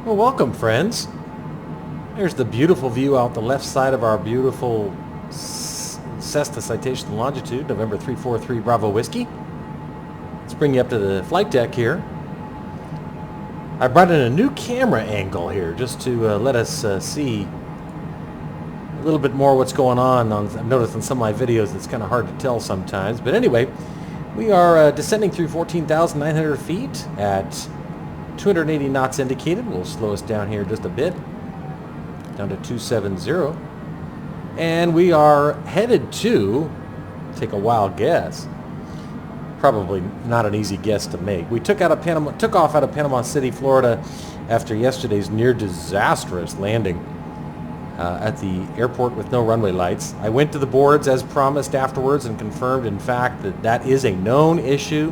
Well, welcome, friends. There's the beautiful view out the left side of our beautiful Cessna Citation Longitude, November 343 Bravo Whiskey. Let's bring you up to the flight deck here. I brought in a new camera angle here just to let us see a little bit more what's going on. I've noticed in some of my videos it's kind of hard to tell sometimes. But anyway, we are descending through 14,900 feet at 280 knots indicated. We'll slow us down here just a bit, down to 270. And we are headed to, take a wild guess, probably not an easy guess to make. We took off out of Panama City, Florida after yesterday's near disastrous landing at the airport with no runway lights. I went to the boards as promised afterwards and confirmed, in fact, that that is a known issue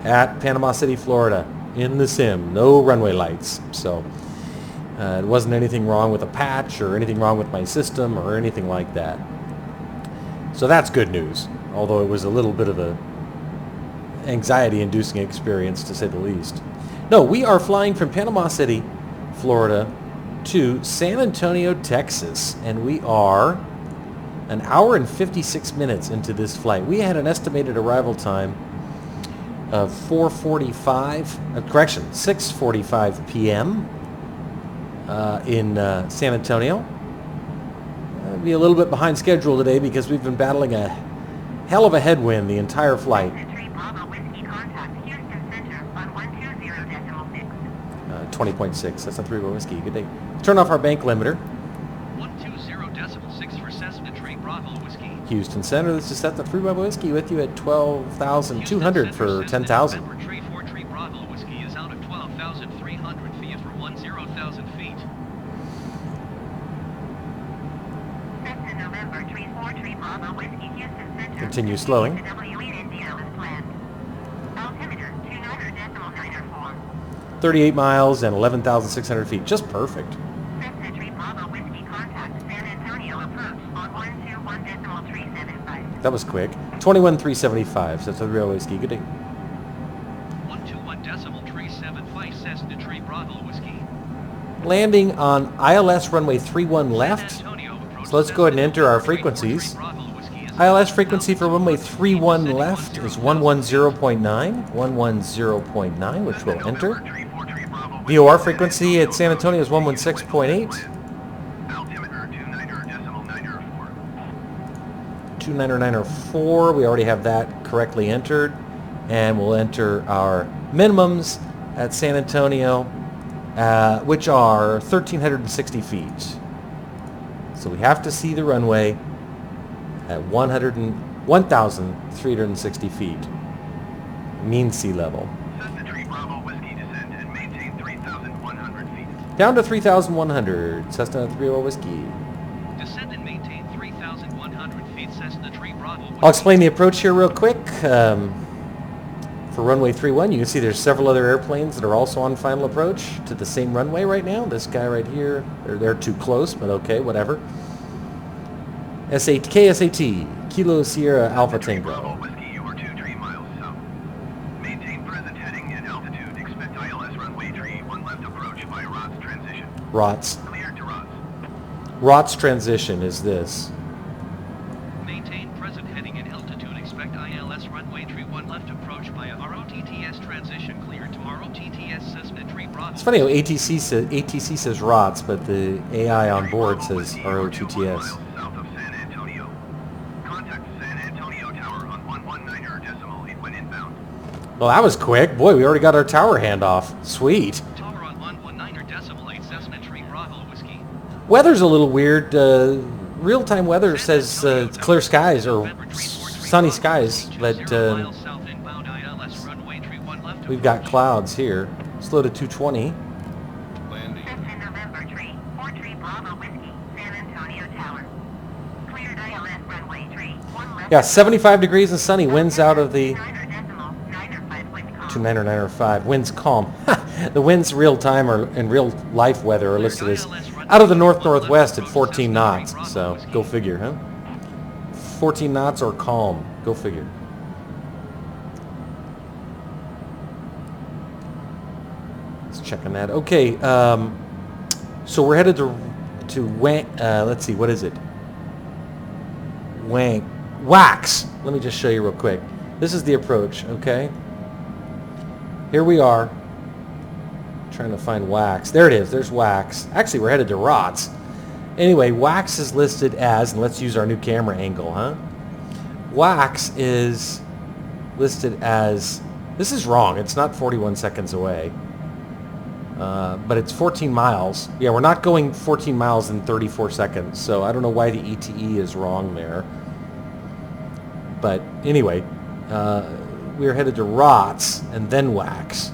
at Panama City, Florida. In the sim, no runway lights. So it wasn't anything wrong with a patch or anything wrong with my system or anything like that. So that's good news, although it was a little bit of a anxiety-inducing experience, to say the least. No, we are flying from Panama City, Florida, to San Antonio, Texas, and we are an hour and 56 minutes into this flight. We had an estimated arrival time of 6:45 p.m. In San Antonio. I'll be a little bit behind schedule today because we've been battling a hell of a headwind the entire flight. 20.6. That's a 3 whiskey. Good day. Turn off our bank limiter. 120.6 for Cessna Tree Bravo Whiskey. Houston Center, this is Cessna 3 Whiskey with you at 12,200 for 10,000. Tree 4 Tree Bravo Whiskey is out of 12,300 feet for 10,000 feet. Cessna November Tree 4 Tree Bravo Whiskey, Houston Center. Continue slowing. Altimeter 29.94. 38 miles and 11,600 feet. Just perfect. Cessna Tree Bravo Whiskey, contact San Antonio approach on 121.375. That was quick. 21,375. So that's a 3 whiskey. Good day. 121.375 Cessna Tree Bravo Whiskey. Landing on ILS runway 31 left. So let's go ahead and enter our frequencies. ILS frequency for runway 31 left is 110.9, which we'll enter. VOR frequency at San Antonio is 116.8. 29904, we already have that correctly entered. And we'll enter our minimums at San Antonio, which are 1,360 feet. So we have to see the runway at 1,360 feet, mean sea level. Cessna Tree Bravo Whiskey descend and maintain 3,100 feet. Down to 3,100, Cessna 3 Whiskey. Descend and maintain 3,100 feet Cessna Tree Bravo Whiskey. I'll explain the approach here real quick. For runway 31, you can see there's several other airplanes that are also on final approach to the same runway right now. This guy right here, they're too close, but okay, whatever. KSAT, Kilo Sierra Alpha Bravo Tango. Whiskey, you are 23 miles south. Maintain present heading and altitude. Expect ILS runway 31 left approach by ROTS transition. ROTS. Clear to ROTS. ROTS transition is this. Maintain present heading and altitude. Expect ILS runway 31 left approach via ROTTS transition. Clear tomorrow. TTS Cessna Tree Bravo. It's funny how ATC says ROTS, but the AI on board says ROTTS. South of San Antonio. Contact San Antonio Tower on 119.8 when inbound. Well, that was quick. Boy, we already got our tower handoff. Sweet. Tower on 119.8 Cessna Tree Bravo Whiskey. Weather's a little weird. Real-time weather says clear skies or sunny skies, but we've got clouds here. Slow to 220. Cessna November Tree 4 Tree Bravo Whiskey, San Antonio Tower. Cleared ILS runway 31 left. Yeah, 75 degrees and sunny. Winds out of the 29.95 wind calm. 29 winds calm. The winds real-time or in real-life weather are listed as out of the north-northwest at 14 knots. So go figure, huh? 14 knots or calm. Go figure. Let's check on that. Okay, so we're headed to let's see, what is it? Wax. Let me just show you real quick. This is the approach, okay? Here we are. Trying to find Wax. There it is. There's Wax. Actually, we're headed to Rots. Anyway, Wax is listed as, and let's use our new camera angle, huh? Wax is listed as, this is wrong. It's not 41 seconds away. But it's 14 miles. Yeah, we're not going 14 miles in 34 seconds, so I don't know why the ETE is wrong there. But anyway, we're headed to Rots and then Wax.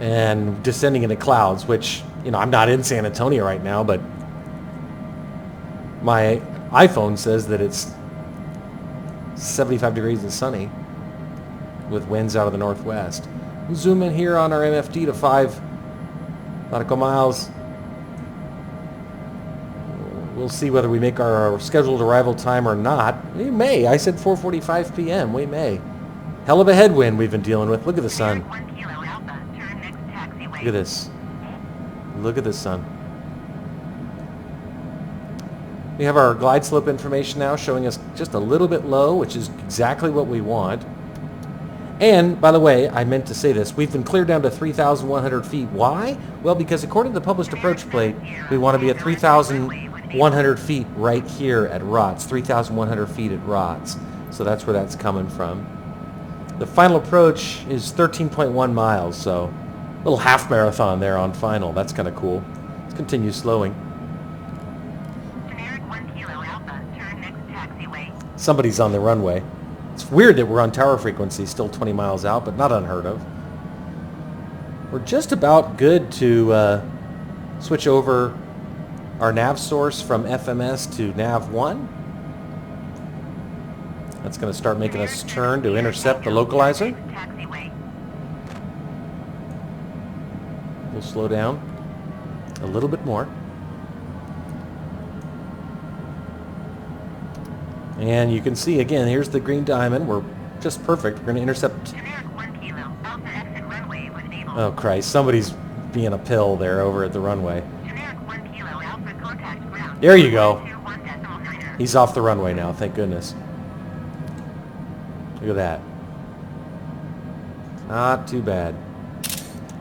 And descending into clouds, which, you know, I'm not in San Antonio right now, but my iPhone says that it's 75 degrees and sunny with winds out of the northwest. We'll zoom in here on our MFD to 5 nautical miles. We'll see whether we make our scheduled arrival time or not. We may. I said 4:45 p.m. We may. Hell of a headwind we've been dealing with. Look at the sun. 1 Kilo Alpha, turn next taxiway. Look at this. Look at the sun. We have our glide slope information now showing us just a little bit low, which is exactly what we want. And, by the way, I meant to say this. We've been cleared down to 3,100 feet. Why? Well, because according to the published approach plate, we want to be at 3,100 feet right here at Rots. 3,100 feet at Rots. So that's where that's coming from. The final approach is 13.1 miles, so a little half marathon there on final. That's kind of cool. Let's continue slowing. Generic 1 Kilo Alpha, turn next taxiway. Somebody's on the runway. It's weird that we're on tower frequency, still 20 miles out, but not unheard of. We're just about good to switch over our nav source from FMS to nav1. That's going to start making us turn to intercept the localizer. Taxiway. We'll slow down a little bit more. And you can see, again, here's the green diamond. We're just perfect. We're going to intercept. Generic 1 Kilo Alpha exit runway when able. Oh, Christ. Somebody's being a pill there over at the runway. Generic 1 Kilo Alpha contact ground. There you go. 121.9er. He's off the runway now, thank goodness. Look at that. Not too bad.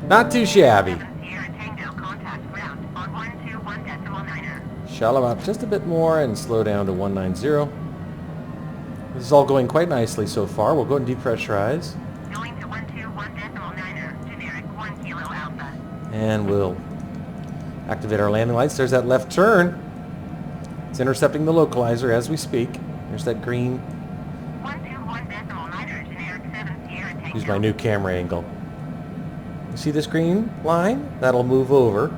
Not too shabby. Sierra Tango contact ground on 121.9er. Shallow out just a bit more and slow down to 190. This is all going quite nicely so far. We'll go and depressurize. Going to 121.9er. Generic 1 Kilo Alpha. And we'll activate our landing lights. There's that left turn. It's intercepting the localizer as we speak. There's that green. 121.9er. Generic 7 Sierra Tango. Use my new camera angle. You see this green line? That'll move over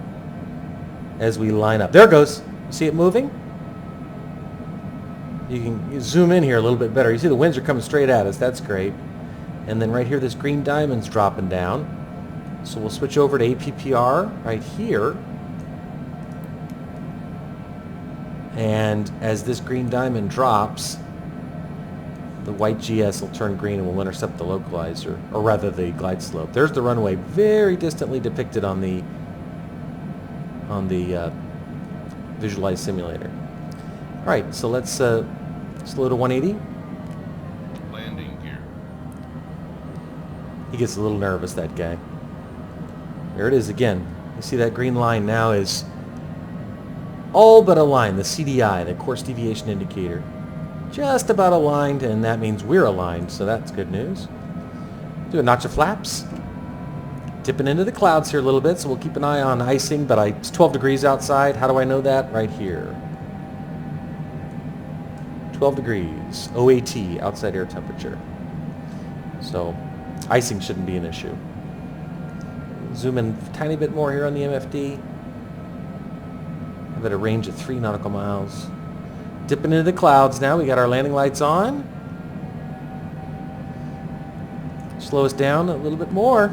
as we line up. There it goes. You see it moving? You can zoom in here a little bit better. You see the winds are coming straight at us. That's great. And then right here, this green diamond's dropping down. So we'll switch over to APPR right here. And as this green diamond drops, the white GS will turn green and we'll intercept the localizer, or rather the glide slope. There's the runway very distantly depicted on the visualized simulator. All right, so let's slow to 180. Landing gear. He gets a little nervous, that guy. There it is again. You see that green line now is all but aligned, the CDI, the course deviation indicator. Just about aligned, and that means we're aligned, so that's good news. Do a notch of flaps. Dipping into the clouds here a little bit, so we'll keep an eye on icing, but it's 12 degrees outside. How do I know that? Right here. 12 degrees, OAT, outside air temperature. So icing shouldn't be an issue. Zoom in a tiny bit more here on the MFD. Have it a range of 3 nautical miles. Dipping into the clouds now. We got our landing lights on. Slow us down a little bit more.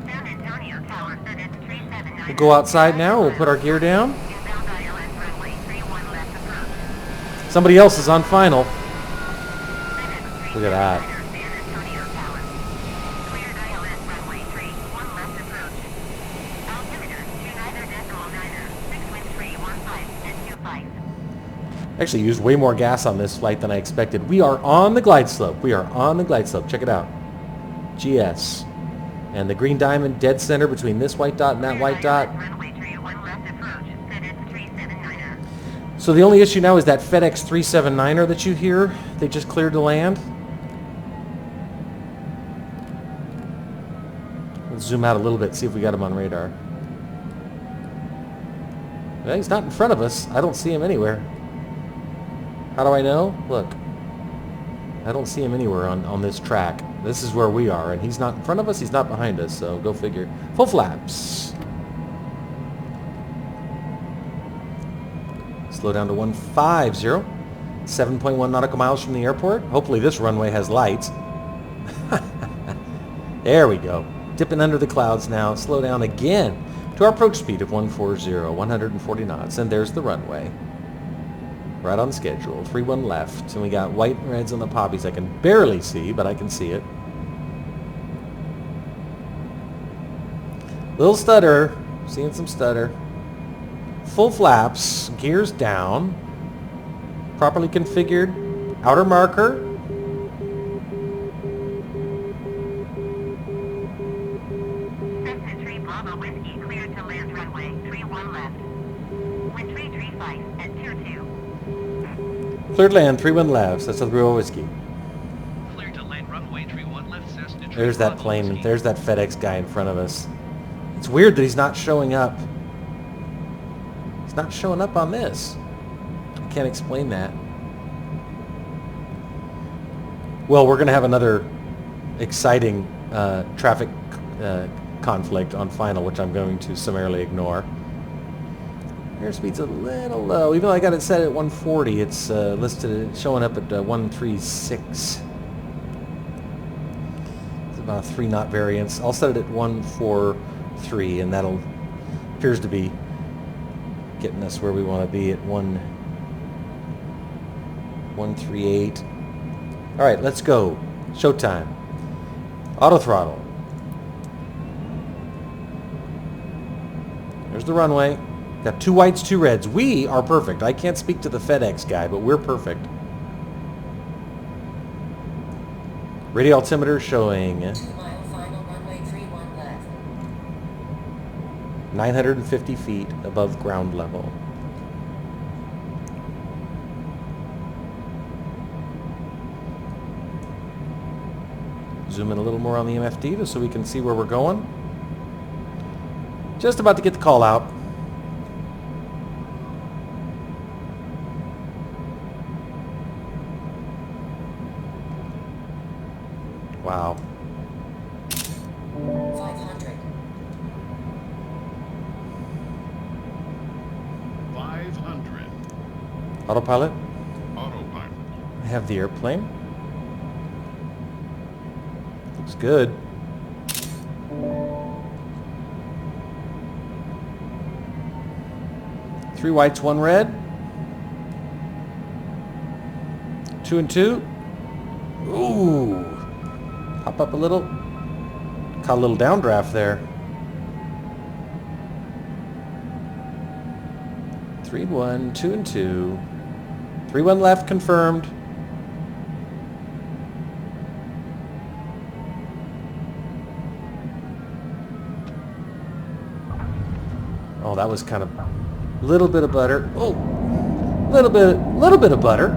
San Antonio Tower, FedEx 379er. We'll go outside now. We'll put our gear down. Inbound ILS runway 31 left approach. Somebody else is on final. FedEx Look at that. 379er, San Antonio Tower. Actually used way more gas on this flight than I expected. We are on the glide slope. We are on the glide slope. Check it out. GS. And the green diamond dead center between this white dot and that white dot. Runway 31 left approach, FedEx 379er. So the only issue now is that FedEx 379er that you hear. They just cleared to land. Let's zoom out a little bit, see if we got him on radar. Well, he's not in front of us. I don't see him anywhere. How do I know? Look. I don't see him anywhere on this track. This is where we are, and he's not in front of us, he's not behind us, so go figure. Full flaps. Slow down to 150. 7.1 nautical miles from the airport. Hopefully this runway has lights. There we go. Dipping under the clouds now. Slow down again to our approach speed of 140, 140 knots. And there's the runway. Right on schedule. 31 left. And we got white and reds on the poppies. I can barely see, but I can see it. Little stutter. Seeing some stutter. Full flaps. Gears down. Properly configured. Outer marker. Cessna 3 Bravo Whiskey cleared to land runway 31 left. Wind 335 at Tier 2. Cleared land, 31 left. That's the Bravo Whiskey. Clear to land runway 31 left, Cessna 3 There's that Bravo plane. Whiskey. There's that FedEx guy in front of us. It's weird that he's not showing up. He's not showing up on this. I can't explain that. Well, we're going to have another exciting traffic conflict on final, which I'm going to summarily ignore. Airspeed's a little low. Even though I got it set at 140, it's listed showing up at 136. It's about a 3-knot variance. I'll set it at 143, and that'll appears to be getting us where we want to be at 138. All right, let's go. Showtime. Auto throttle. There's the runway. Got 2 whites, 2 reds. We are perfect. I can't speak to the FedEx guy, but we're perfect. Radio altimeter showing 2 mile final runway 31 left. 950 feet above ground level. Zoom in a little more on the MFD just so we can see where we're going. Just about to get the call out. Wow. 500. 500. Autopilot. Autopilot. I have the airplane. Looks good. Three whites, 1 red. 2 and 2. Ooh. Pop up a little. Caught a little downdraft there. 3 and 1, 2 and 2. 3 1 left confirmed. Oh, that was kind of little bit of butter. Oh, little bit of butter.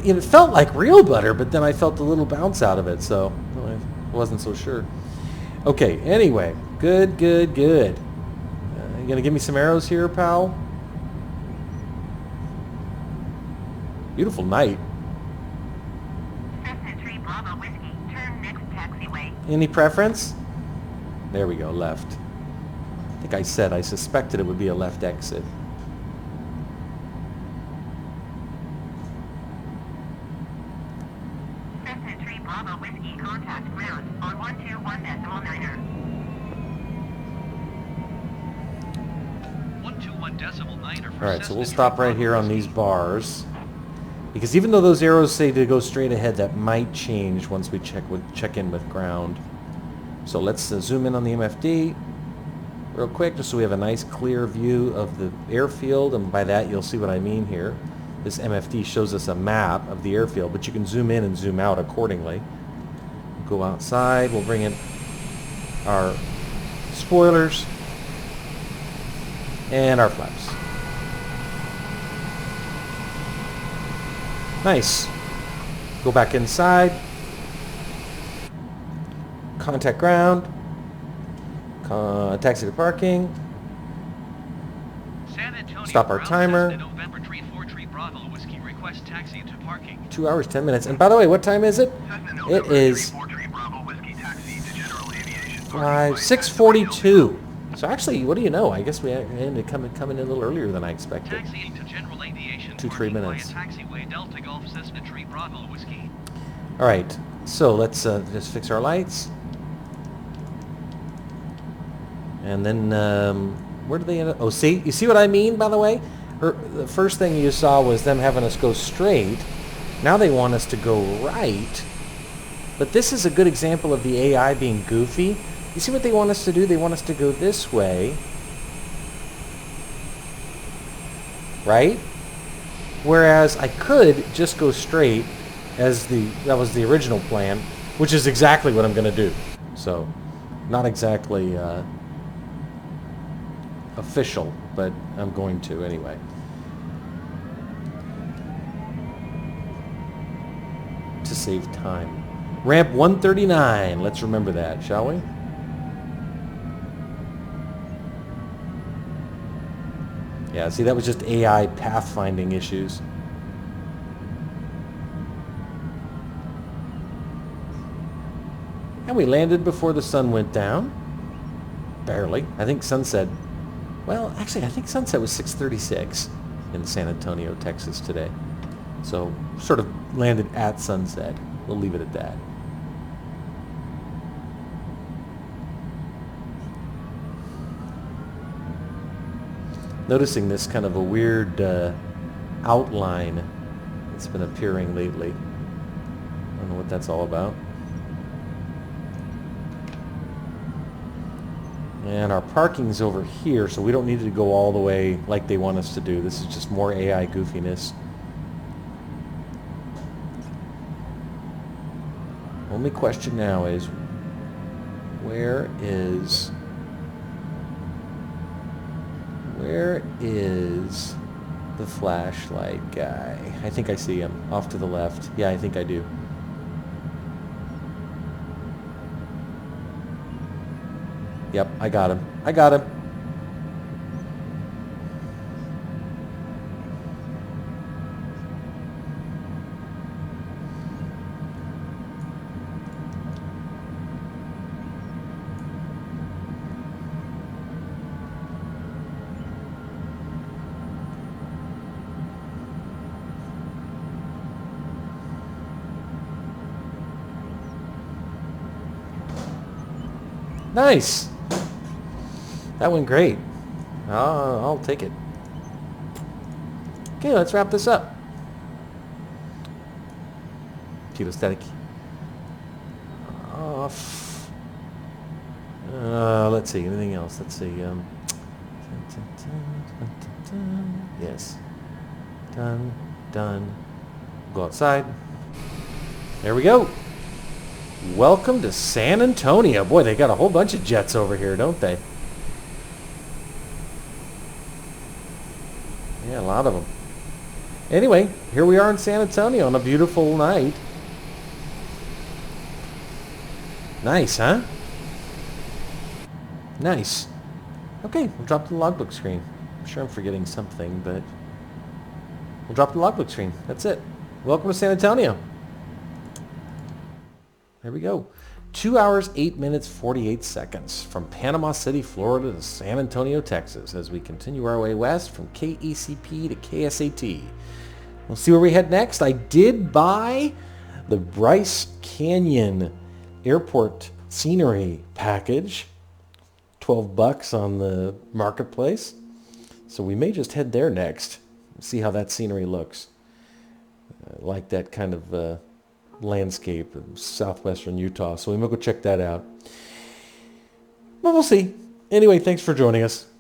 It felt like real butter, but then I felt a little bounce out of it, so I wasn't so sure. Okay, anyway, good. You gonna give me some arrows here, pal? Beautiful night. Cessna 3 Bravo Whiskey, turn next taxiway. Any preference? There we go, left. I think I said I suspected it would be a left exit. Cessna 3 Bravo Whiskey, contact ground on 121.9er. 121.9er for All right, so we'll Cessna stop 3 right here on Bravo these Whiskey. bars. Because even though those arrows say to go straight ahead, that might change once we check in with ground. So let's zoom in on the MFD. real quick, just so we have a nice clear view of the airfield, and by that you'll see what I mean here. This MFD shows us a map of the airfield, but you can zoom in and zoom out accordingly. Go outside, we'll bring in our spoilers and our flaps. Nice. Go back inside. Contact ground. Taxi to parking. San Antonio Stop our Ground timer. Cessna November Tree 43 Bravo Whiskey. Request taxi to parking. 2 hours, 10 minutes. And by the way, what time is it? It is 6:42. So actually, what do you know? I guess we ended up coming in a little earlier than I expected. Taxiing to General Aviation 2-3 parking minutes. via taxiway Delta Golf Cessna Tree Bravo Whiskey. All right, so let's just fix our lights. And then, where do they end up? Oh, see? You see what I mean, by the way? The first thing you saw was them having us go straight. Now they want us to go right. But this is a good example of the AI being goofy. You see what they want us to do? They want us to go this way. Right? Whereas I could just go straight as that was the original plan, which is exactly what I'm going to do. So, not exactly official, but I'm going to anyway. To save time. Ramp 139. Let's remember that, shall we? Yeah, see, that was just AI pathfinding issues. And we landed before the sun went down. Barely. I think sunset... Well, actually, I think sunset was 6:36 in San Antonio, Texas today. So, sort of landed at sunset. We'll leave it at that. Noticing this kind of a weird outline that's been appearing lately. I don't know what that's all about. And our parking's over here, so we don't need to go all the way like they want us to do. This is just more AI goofiness. Only question now is, where is the flashlight guy? I think I see him off to the left. Yeah, I think I do. Yep, I got him. I got him. Nice. That went great. I'll take it. Okay, let's wrap this up. Pitot-static off. Let's see. Anything else? Let's see. Yes. Done. Done. Go outside. There we go. Welcome to San Antonio. Boy, they got a whole bunch of jets over here, don't they? Yeah, a lot of them. Anyway, here we are in San Antonio on a beautiful night. Nice, huh? Nice. Okay, we'll drop the logbook screen. I'm sure I'm forgetting something, but we'll drop the logbook screen. That's it. Welcome to San Antonio. There we go. 2 hours, 8 minutes, 48 seconds from Panama City, Florida to San Antonio, Texas as we continue our way west from KECP to KSAT. We'll see where we head next. I did buy the Bryce Canyon Airport Scenery package. $12 on the marketplace. So we may just head there next. See how that scenery looks. I like that kind of... landscape of southwestern Utah, so we might go check that out. But we'll see. Anyway, thanks for joining us.